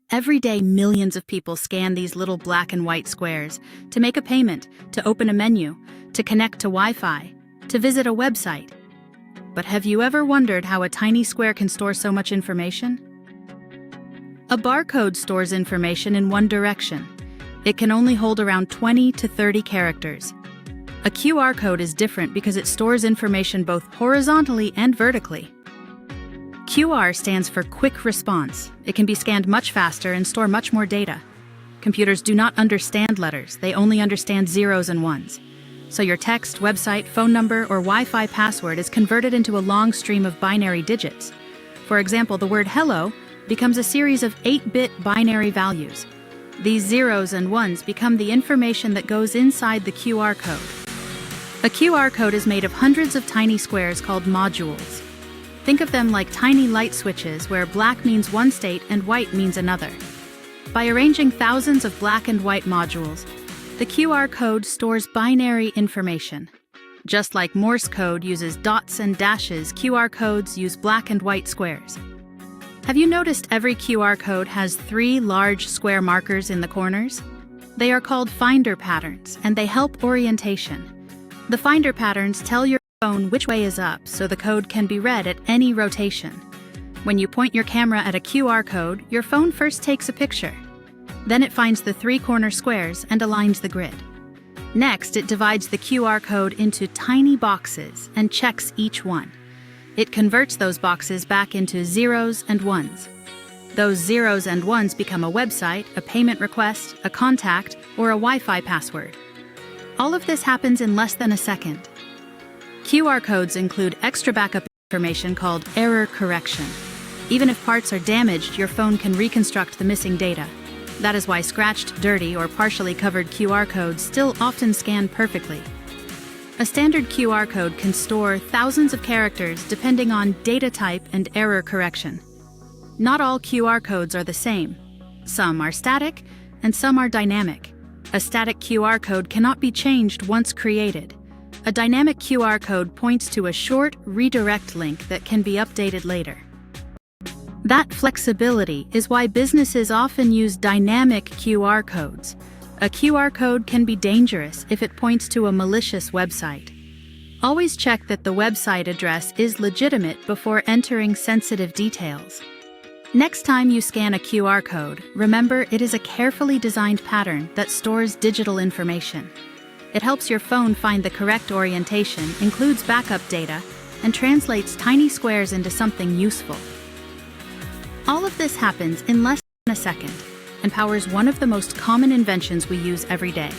Every day, millions of people scan these little black and white squares to make a payment, to open a menu, to connect to Wi-Fi, to visit a website. But have you ever wondered how a tiny square can store so much information? A barcode stores information in one direction. It can only hold around 20 to 30 characters. A QR code is different because it stores information both horizontally and vertically. QR stands for Quick Response. It can be scanned much faster and store much more data. Computers do not understand letters, they only understand zeros and ones. So your text, website, phone number, or Wi-Fi password is converted into a long stream of binary digits. For example, the word hello becomes a series of 8-bit binary values. These zeros and ones become the information that goes inside the QR code. A QR code is made of hundreds of tiny squares called modules. Think of them like tiny light switches where black means one state and white means another. By arranging thousands of black and white modules, the QR code stores binary information. Just like Morse code uses dots and dashes, QR codes use black and white squares. Have you noticed every QR code has 3 large square markers in the corners? They are called finder patterns, and they help orientation. The finder patterns tell your phone which way is up, so the code can be read at any rotation. When you point your camera at a QR code, your phone first takes a picture. Then it finds the 3 corner squares and aligns the grid. Next, it divides the QR code into tiny boxes and checks each one. It converts those boxes back into zeros and ones. Those zeros and ones become a website, a payment request, a contact, or a Wi-Fi password. All of this happens in less than a second. QR codes include extra backup information called error correction. Even if parts are damaged, your phone can reconstruct the missing data. That is why scratched, dirty, or partially covered QR codes still often scan perfectly. A standard QR code can store thousands of characters depending on data type and error correction. Not all QR codes are the same. Some are static, and some are dynamic. A static QR code cannot be changed once created. A dynamic QR code points to a short redirect link that can be updated later. That flexibility is why businesses often use dynamic QR codes. A QR code can be dangerous if it points to a malicious website. Always check that the website address is legitimate before entering sensitive details. Next time you scan a QR code, remember it is a carefully designed pattern that stores digital information. It helps your phone find the correct orientation, includes backup data, and translates tiny squares into something useful. All of this happens in less than a second and powers one of the most common inventions we use every day.